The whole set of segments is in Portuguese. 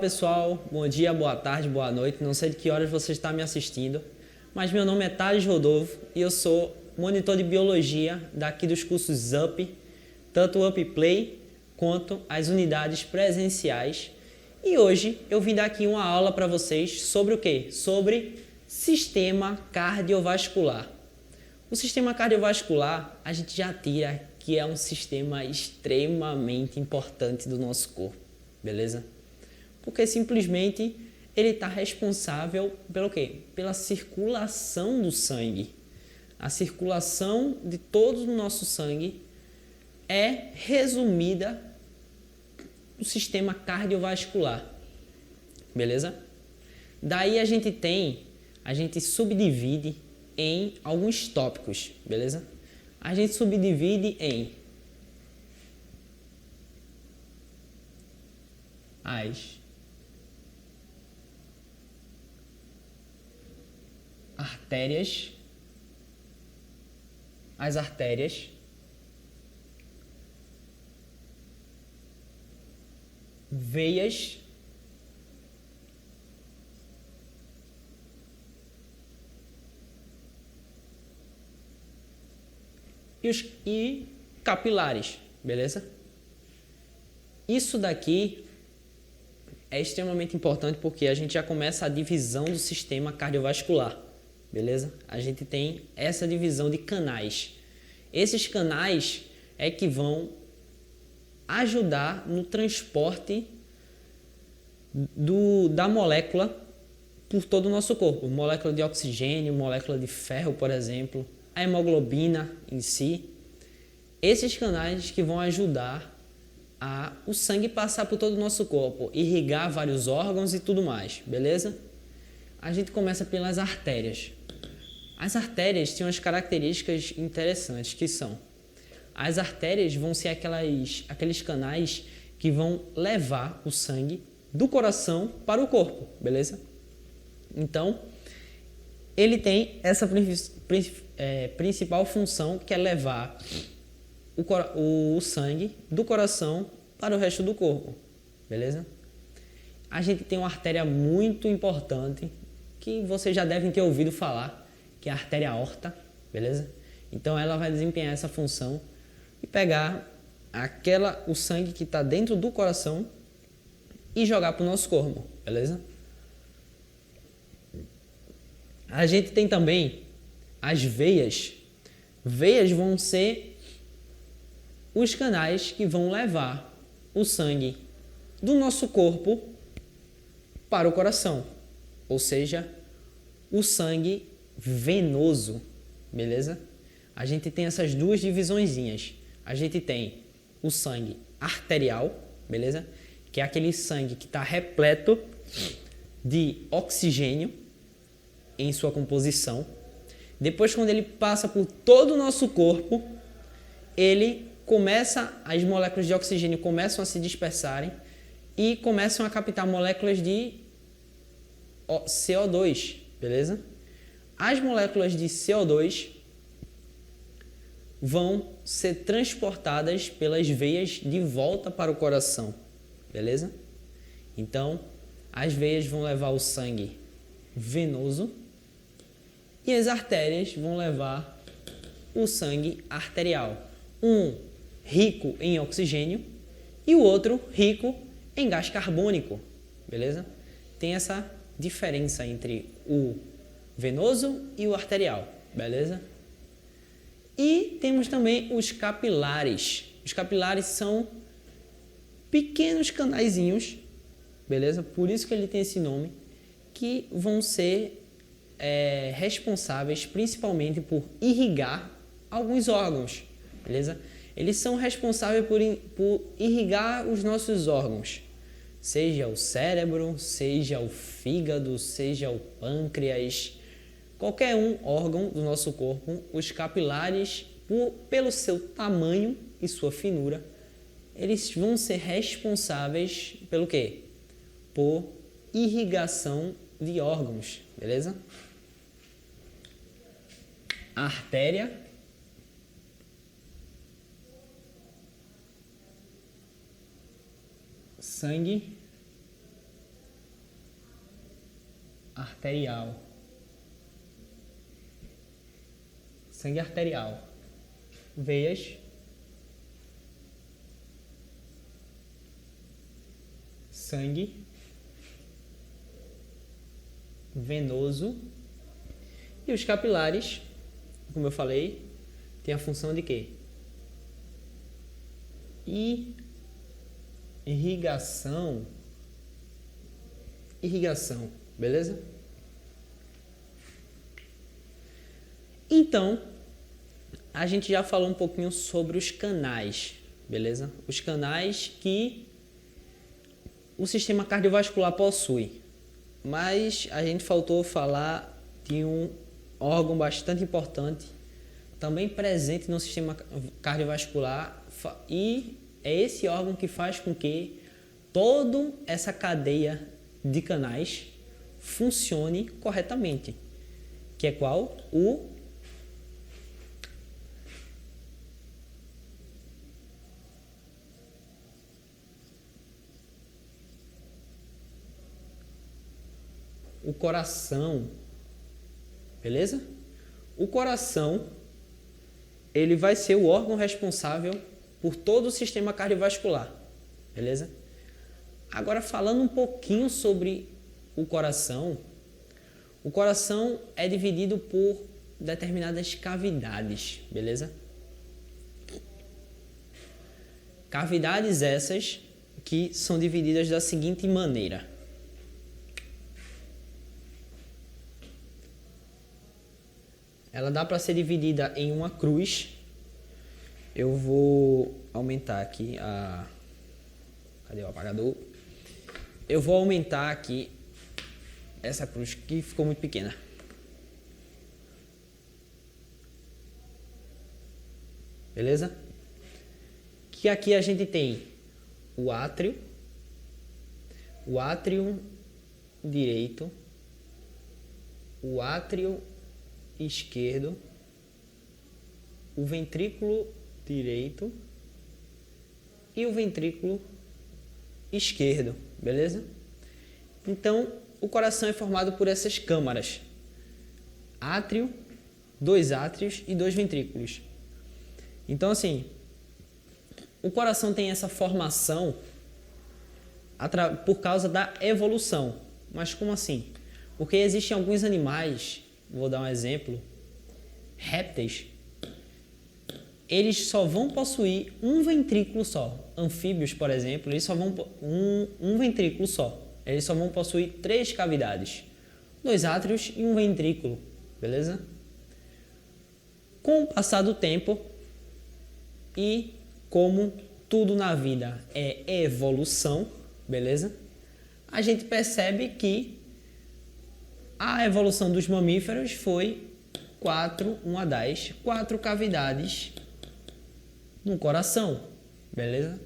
pessoal, bom dia, boa tarde, boa noite, não sei de que horas você está me assistindo, mas meu nome é Thales Rodolfo e eu sou monitor de biologia daqui dos cursos UP, tanto o UP Play quanto as unidades presenciais. E hoje eu vim dar aqui uma aula para vocês sobre o quê? Sobre sistema cardiovascular. O sistema cardiovascular a gente já tira que é um sistema extremamente importante do nosso corpo, beleza? Porque simplesmente ele está responsável pelo quê? Pela circulação do sangue. A circulação de todo o nosso sangue é resumida no sistema cardiovascular, beleza? Daí a gente subdivide em alguns tópicos, beleza? A gente subdivide em as artérias, veias e capilares, beleza? Isso daqui é extremamente importante porque a gente já começa a divisão do sistema cardiovascular, beleza? A gente tem essa divisão de canais. Esses canais é que vão ajudar no transporte da molécula por todo o nosso corpo. Molécula de oxigênio, molécula de ferro, por exemplo, a hemoglobina em si. Esses canais que vão ajudar o sangue passar por todo o nosso corpo, irrigar vários órgãos e tudo mais, beleza? A gente começa pelas artérias. As artérias têm umas características interessantes que são: as artérias vão ser aqueles canais que vão levar o sangue do coração para o corpo, beleza? Então, ele tem essa principal função, que é levar o sangue do coração para o resto do corpo, beleza? A gente tem uma artéria muito importante que vocês já devem ter ouvido falar, que é a artéria aorta, beleza? Então ela vai desempenhar essa função e pegar o sangue que está dentro do coração e jogar para o nosso corpo, beleza? A gente tem também as veias. Veias vão ser os canais que vão levar o sangue do nosso corpo para o coração, ou seja, o sangue venoso, beleza? A gente tem essas duas divisõezinhas. A gente tem o sangue arterial, beleza? Que é aquele sangue que está repleto de oxigênio em sua composição. Depois, quando ele passa por todo o nosso corpo, as moléculas de oxigênio começam a se dispersarem e começam a captar moléculas de CO2, beleza? As moléculas de CO2 vão ser transportadas pelas veias de volta para o coração, beleza? Então, as veias vão levar o sangue venoso e as artérias vão levar o sangue arterial. Um rico em oxigênio e o outro rico em gás carbônico, beleza? Tem essa diferença entre o venoso e o arterial, beleza? E temos também os capilares. Os capilares são pequenos canaizinhos, beleza? Por isso que ele tem esse nome, que vão ser responsáveis principalmente por irrigar alguns órgãos, beleza? Eles são responsáveis por irrigar os nossos órgãos, seja o cérebro, seja o fígado, seja o pâncreas, qualquer órgão do nosso corpo. Os capilares, pelo seu tamanho e sua finura, eles vão ser responsáveis pelo quê? Por irrigação de órgãos, beleza? A artéria, sangue, arterial. Sangue arterial. Veias. Sangue venoso. E os capilares, como eu falei, tem a função de quê? Irrigação, beleza? Então, a gente já falou um pouquinho sobre os canais, beleza? Os canais que o sistema cardiovascular possui. Mas a gente faltou falar de um órgão bastante importante, também presente no sistema cardiovascular, e é esse órgão que faz com que toda essa cadeia de canais funcione corretamente, que é qual? O coração, beleza? O coração, ele vai ser o órgão responsável por todo o sistema cardiovascular, beleza? Agora, falando um pouquinho sobre o coração é dividido por determinadas cavidades, beleza? Cavidades essas que são divididas da seguinte maneira. Ela dá para ser dividida em uma cruz. Eu vou aumentar aqui a... Cadê o apagador? Eu vou aumentar aqui essa cruz que ficou muito pequena. Beleza? Que aqui a gente tem o átrio direito, o átrio esquerdo, o ventrículo direito e o ventrículo esquerdo, beleza? Então, o coração é formado por essas câmaras: átrio, 2 átrios e 2 ventrículos. Então, assim, o coração tem essa formação por causa da evolução. Mas como assim? Porque existem alguns animais, vou dar um exemplo, répteis, eles só vão possuir um ventrículo só. Anfíbios, por exemplo, eles só vão um ventrículo só. Eles só vão possuir 3 cavidades, 2 átrios e um ventrículo, beleza? Com o passar do tempo, e como tudo na vida é evolução, beleza? A gente percebe que a evolução dos mamíferos foi 4 cavidades no coração, beleza?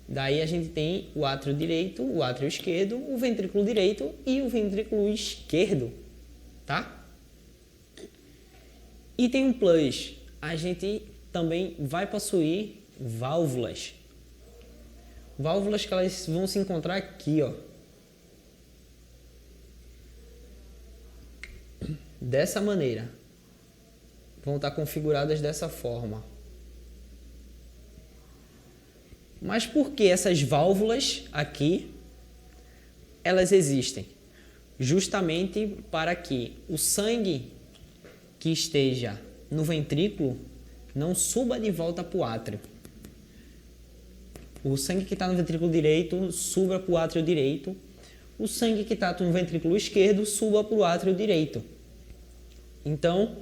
Daí a gente tem o átrio direito, o átrio esquerdo, o ventrículo direito e o ventrículo esquerdo, tá? E tem um plus, a gente também vai possuir válvulas. Válvulas que elas vão se encontrar aqui, ó. Dessa maneira. Vão estar configuradas dessa forma. Mas por que essas válvulas aqui, elas existem? Justamente para que o sangue que esteja no ventrículo não suba de volta para o átrio. O sangue que está no ventrículo direito suba para o átrio direito. O sangue que está no ventrículo esquerdo suba para o átrio direito. Então,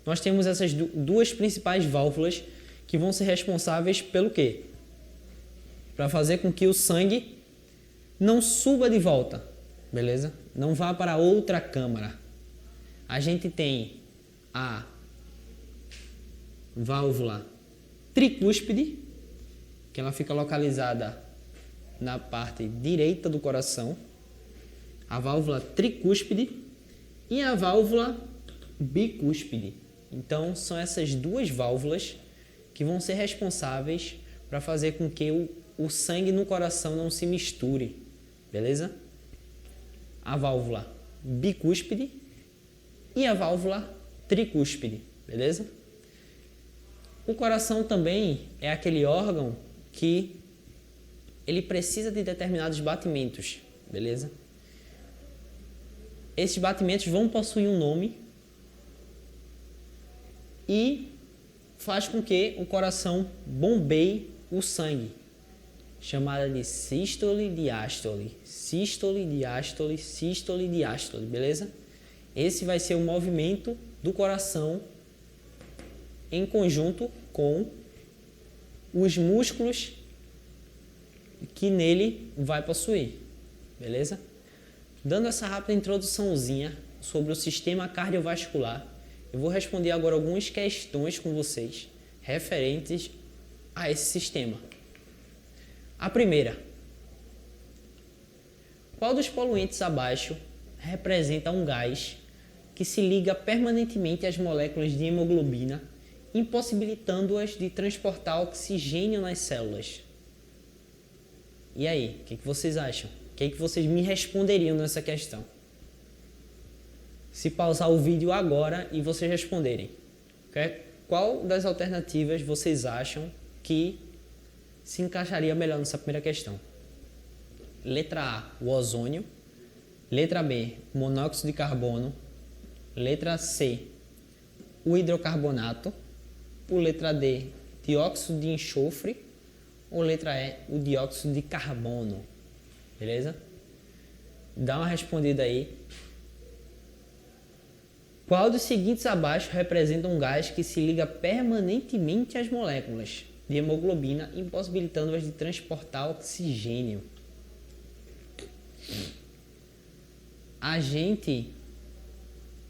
nós temos essas duas principais válvulas que vão ser responsáveis pelo quê? Para fazer com que o sangue não suba de volta, beleza? Não vá para outra câmara. A gente tem a válvula tricúspide, que ela fica localizada na parte direita do coração, a válvula tricúspide e a válvula bicúspide. Então, são essas duas válvulas que vão ser responsáveis para fazer com que o sangue no coração não se misture, beleza? A válvula bicúspide e a válvula tricúspide, beleza? O coração também é aquele órgão que ele precisa de determinados batimentos, beleza? Esses batimentos vão possuir um nome e faz com que o coração bombeie o sangue, chamada de sístole, diástole, sístole, diástole, sístole, diástole, beleza? Esse vai ser o movimento do coração em conjunto com os músculos que nele vai possuir, beleza? Dando essa rápida introduçãozinha sobre o sistema cardiovascular, eu vou responder agora algumas questões com vocês referentes a esse sistema. A primeira: qual dos poluentes abaixo representa um gás que se liga permanentemente às moléculas de hemoglobina, impossibilitando-as de transportar oxigênio nas células? E aí, o que vocês acham? O que vocês me responderiam nessa questão? Se pausar o vídeo agora e vocês responderem, qual das alternativas vocês acham que se encaixaria melhor nessa primeira questão? Letra A, o ozônio. Letra B, monóxido de carbono. Letra C, o hidrocarbonato. Ou letra D, dióxido de enxofre. Ou letra E, o dióxido de carbono. Beleza? Dá uma respondida aí. Qual dos seguintes abaixo representa um gás que se liga permanentemente às moléculas de hemoglobina, impossibilitando-as de transportar oxigênio? A gente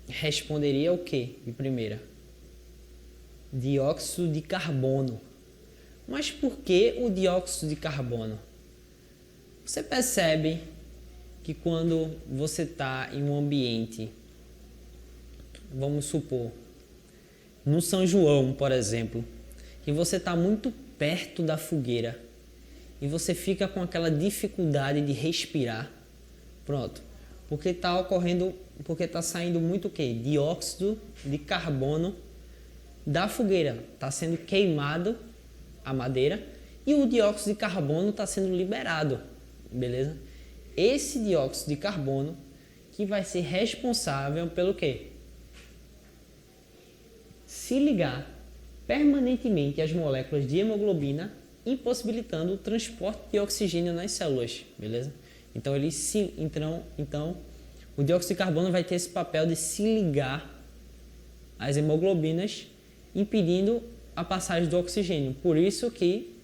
responderia o quê de primeira? Dióxido de carbono. Mas por que o dióxido de carbono? Você percebe que quando você está em um ambiente, vamos supor, no São João, por exemplo, que você está muito perto da fogueira e você fica com aquela dificuldade de respirar, pronto, porque está saindo muito o quê? Dióxido de carbono da fogueira, está sendo queimado a madeira e o dióxido de carbono está sendo liberado, beleza? Esse dióxido de carbono que vai ser responsável pelo quê? Se ligar permanentemente às moléculas de hemoglobina, impossibilitando o transporte de oxigênio nas células, beleza? Então o dióxido de carbono vai ter esse papel de se ligar às hemoglobinas, impedindo a passagem do oxigênio. Por isso que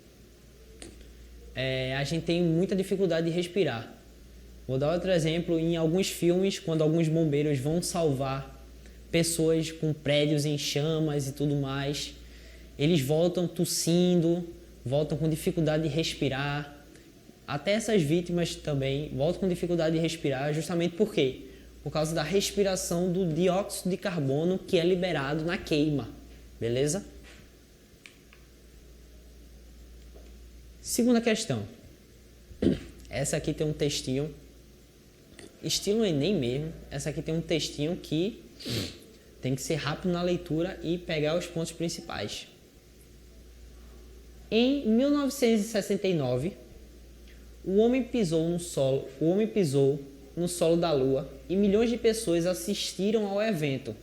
a gente tem muita dificuldade de respirar. Vou dar outro exemplo: em alguns filmes, quando alguns bombeiros vão salvar pessoas com prédios em chamas e tudo mais, eles voltam tossindo, voltam com dificuldade de respirar. Até essas vítimas também voltam com dificuldade de respirar, justamente por quê? Por causa da respiração do dióxido de carbono que é liberado na queima, beleza? Segunda questão. Essa aqui tem um textinho, estilo Enem mesmo. Essa aqui tem um textinho que tem que ser rápido na leitura e pegar os pontos principais. Em 1969, o homem pisou no solo da Lua e milhões de pessoas assistiram ao evento.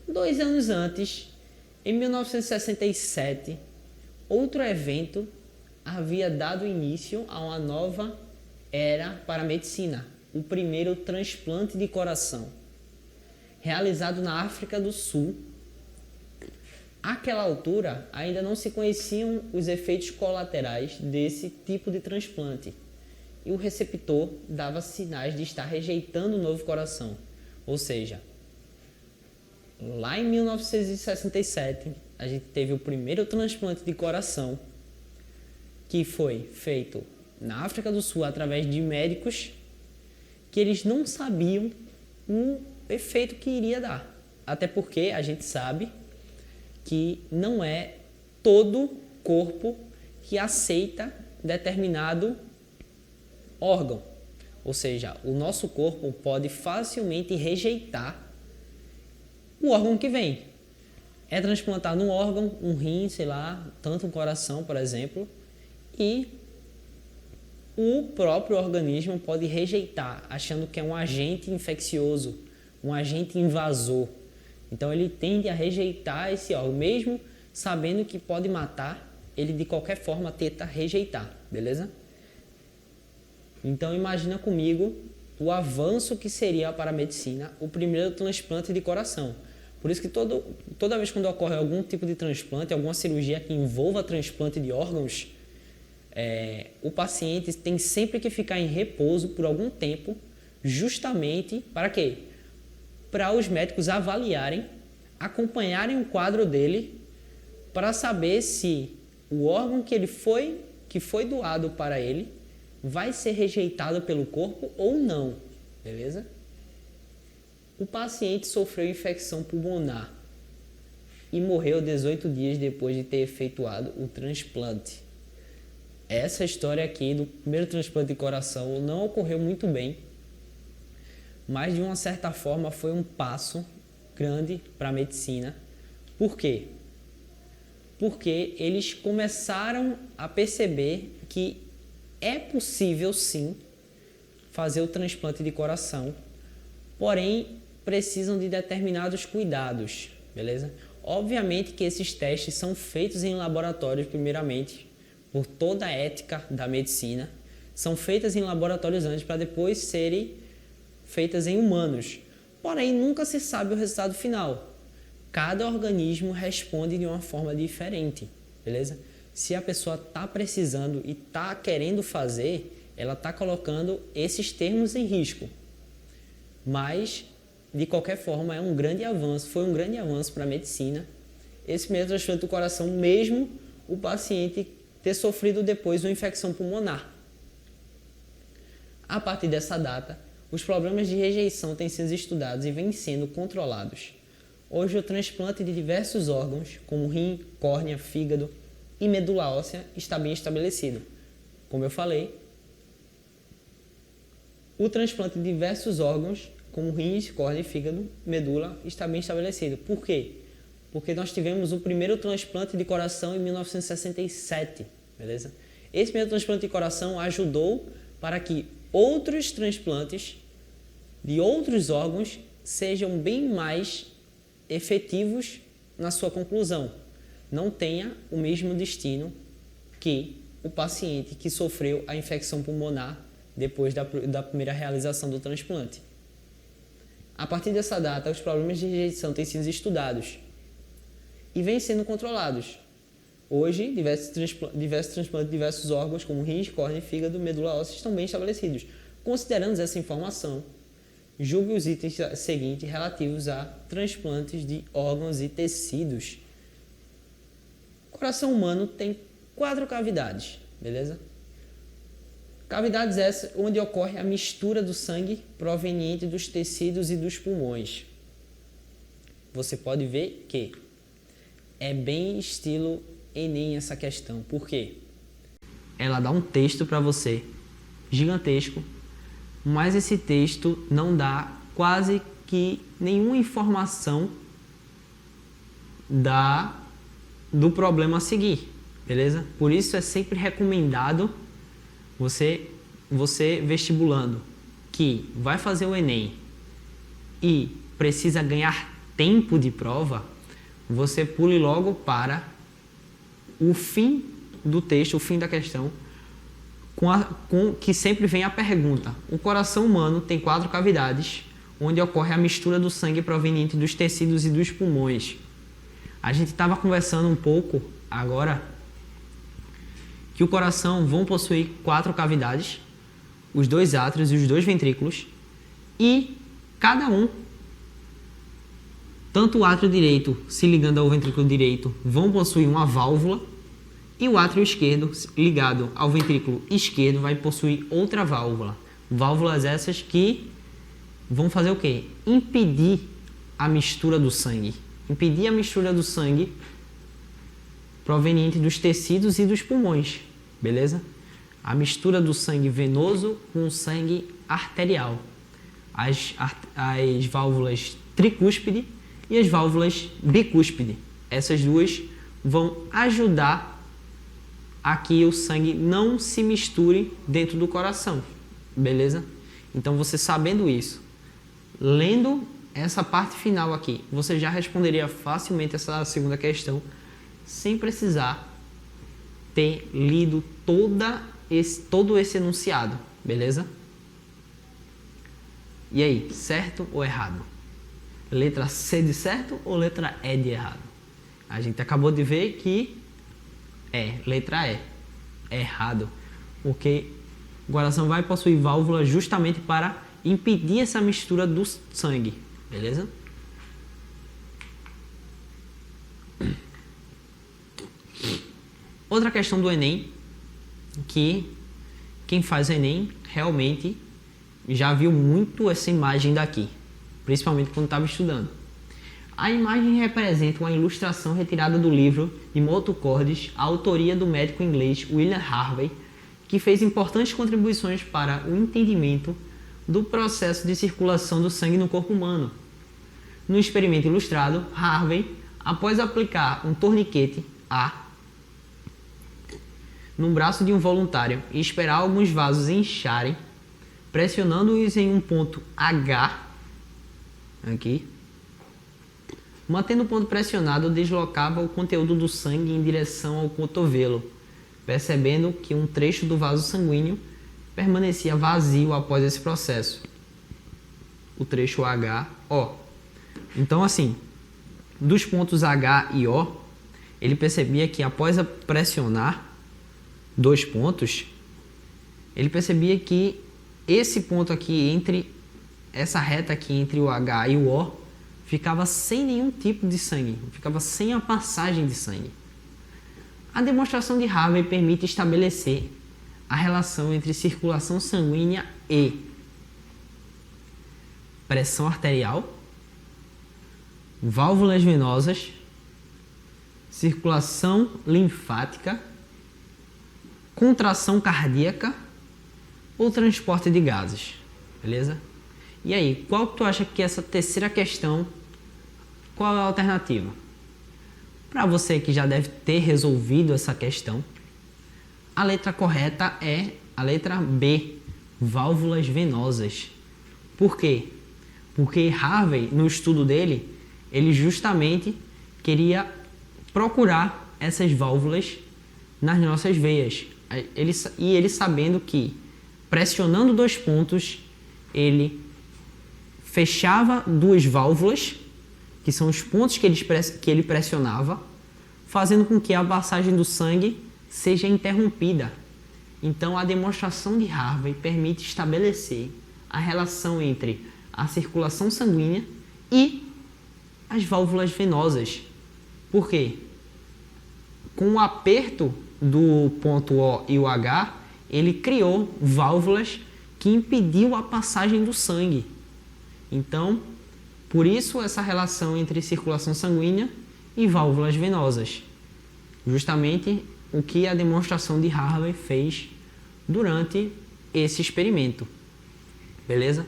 2 anos antes, em 1967, outro evento havia dado início a uma nova era para a medicina, o primeiro transplante de coração, realizado na África do Sul. Àquela altura, ainda não se conheciam os efeitos colaterais desse tipo de transplante e o receptor dava sinais de estar rejeitando o novo coração. Ou seja, lá em 1967, a gente teve o primeiro transplante de coração que foi feito na África do Sul através de médicos que eles não sabiam o efeito que iria dar. Até porque a gente sabe que não é todo corpo que aceita determinado órgão. Ou seja, o nosso corpo pode facilmente rejeitar o órgão que vem. É transplantado um órgão, um rim, sei lá, tanto um coração, por exemplo, e o próprio organismo pode rejeitar, achando que é um agente infeccioso, um agente invasor. Então ele tende a rejeitar esse órgão, mesmo sabendo que pode matar, ele de qualquer forma tenta rejeitar, beleza? Então imagina comigo o avanço que seria para a medicina o primeiro transplante de coração. Por isso que toda vez quando ocorre algum tipo de transplante, alguma cirurgia que envolva transplante de órgãos, o paciente tem sempre que ficar em repouso por algum tempo, justamente para quê? Para os médicos avaliarem, acompanharem o quadro dele, para saber se o órgão que foi doado para ele vai ser rejeitado pelo corpo ou não, beleza? O paciente sofreu infecção pulmonar e morreu 18 dias depois de ter efetuado o transplante. Essa história aqui do primeiro transplante de coração não ocorreu muito bem, mas de uma certa forma foi um passo grande para a medicina. Por quê? Porque eles começaram a perceber que é possível sim fazer o transplante de coração, porém precisam de determinados cuidados, beleza? Obviamente que esses testes são feitos em laboratórios primeiramente, por toda a ética da medicina, são feitas em laboratórios antes para depois serem feitas em humanos. Porém, nunca se sabe o resultado final. Cada organismo responde de uma forma diferente, beleza? Se a pessoa está precisando e está querendo fazer, ela está colocando esses termos em risco. Mas, de qualquer forma, é um grande avanço, foi um grande avanço para a medicina. Esse primeiro transplante do coração, mesmo o paciente ter sofrido depois uma infecção pulmonar. A partir dessa data, os problemas de rejeição têm sido estudados e vêm sendo controlados. Hoje, o transplante de diversos órgãos, como rim, córnea, fígado e medula óssea, está bem estabelecido. Como eu falei, o transplante de diversos órgãos, como rins, córnea, fígado, medula, está bem estabelecido. Por quê? Porque nós tivemos o primeiro transplante de coração em 1967, beleza? Esse primeiro transplante de coração ajudou para que outros transplantes de outros órgãos sejam bem mais efetivos na sua conclusão. Não tenha o mesmo destino que o paciente que sofreu a infecção pulmonar depois da primeira realização do transplante. A partir dessa data, os problemas de rejeição têm sido estudados e vêm sendo controlados. Hoje, diversos transplantes de diversos órgãos, como rins, córnea, fígado, medula óssea, estão bem estabelecidos. Considerando essa informação, julgue os itens seguintes relativos a transplantes de órgãos e tecidos. O coração humano tem 4 cavidades, beleza? Cavidades essas onde ocorre a mistura do sangue proveniente dos tecidos e dos pulmões. Você pode ver que é bem estilo Enem essa questão. Por quê? Ela dá um texto para você, gigantesco, mas esse texto não dá quase que nenhuma informação do problema a seguir, beleza? Por isso é sempre recomendado você vestibulando que vai fazer o Enem e precisa ganhar tempo de prova, você pule logo para o fim do texto, o fim da questão, que sempre vem a pergunta: o coração humano tem 4 cavidades, onde ocorre a mistura do sangue proveniente dos tecidos e dos pulmões. A gente estava conversando um pouco agora que o coração vão possuir 4 cavidades, os 2 átrios e os 2 ventrículos, e cada um, tanto o átrio direito se ligando ao ventrículo direito, vão possuir uma válvula, e o átrio esquerdo ligado ao ventrículo esquerdo vai possuir outra válvula. Válvulas essas que vão fazer o quê? Impedir a mistura do sangue. Impedir a mistura do sangue proveniente dos tecidos e dos pulmões, beleza? A mistura do sangue venoso com o sangue arterial, as válvulas tricúspide e as válvulas bicúspide. Essas duas vão ajudar a que o sangue não se misture dentro do coração, beleza? Então, você sabendo isso, lendo essa parte final aqui, você já responderia facilmente essa segunda questão, sem precisar ter lido todo esse enunciado, beleza? E aí, certo ou errado? Letra C de certo ou letra E de errado? A gente acabou de ver que letra E. É errado, porque o coração vai possuir válvula justamente para impedir essa mistura do sangue, beleza? Outra questão do Enem, que quem faz o Enem realmente já viu muito essa imagem daqui, principalmente quando estava estudando. A imagem representa uma ilustração retirada do livro de Motor Cordes, a autoria do médico inglês William Harvey, que fez importantes contribuições para o entendimento do processo de circulação do sangue no corpo humano. No experimento ilustrado, Harvey, após aplicar um torniquete A no braço de um voluntário e esperar alguns vasos incharem, pressionando-os em um ponto H, aqui, mantendo o ponto pressionado, deslocava o conteúdo do sangue em direção ao cotovelo, percebendo que um trecho do vaso sanguíneo permanecia vazio após esse processo. O trecho HO. Então, assim, dos pontos H e O, ele percebia que após pressionar dois pontos, ele percebia que esse ponto aqui, essa reta aqui entre o H e o O, ficava sem nenhum tipo de sangue, ficava sem a passagem de sangue. A demonstração de Harvey permite estabelecer a relação entre circulação sanguínea e pressão arterial, válvulas venosas, circulação linfática, contração cardíaca ou transporte de gases, beleza? E aí, qual que tu acha que essa terceira questão, qual é a alternativa? Para você que já deve ter resolvido essa questão, a letra correta é a letra B, válvulas venosas. Por quê? Porque Harvey, no estudo dele, ele justamente queria procurar essas válvulas nas nossas veias. Ele sabendo que pressionando dois pontos, ele fechava duas válvulas, que são os pontos que ele pressionava, fazendo com que a passagem do sangue seja interrompida. Então, a demonstração de Harvey permite estabelecer a relação entre a circulação sanguínea e as válvulas venosas. Por quê? Com o aperto do ponto O e o H, ele criou válvulas que impediu a passagem do sangue. Então, por isso essa relação entre circulação sanguínea e válvulas venosas. Justamente o que a demonstração de Harvey fez durante esse experimento. Beleza?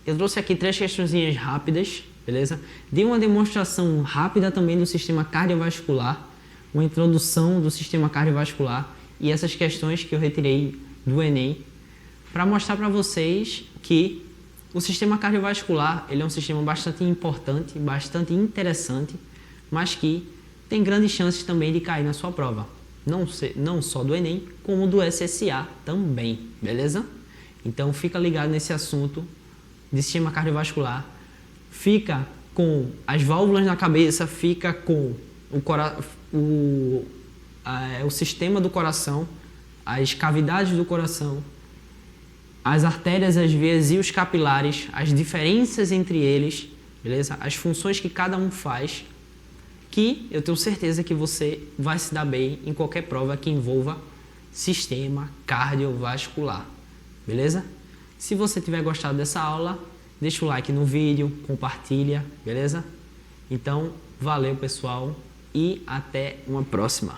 Eu trouxe aqui 3 questõezinhas rápidas, beleza? Dei uma demonstração rápida também do sistema cardiovascular, uma introdução do sistema cardiovascular e essas questões que eu retirei do Enem, para mostrar para vocês que o sistema cardiovascular ele é um sistema bastante importante, bastante interessante, mas que tem grandes chances também de cair na sua prova. Não só do Enem, como do SSA também, beleza? Então fica ligado nesse assunto de sistema cardiovascular, fica com as válvulas na cabeça, fica com o sistema do coração, as cavidades do coração, as artérias, as veias e os capilares, as diferenças entre eles, beleza? As funções que cada um faz, que eu tenho certeza que você vai se dar bem em qualquer prova que envolva sistema cardiovascular, beleza? Se você tiver gostado dessa aula, deixa o like no vídeo, compartilha, beleza? Então, valeu pessoal e até uma próxima.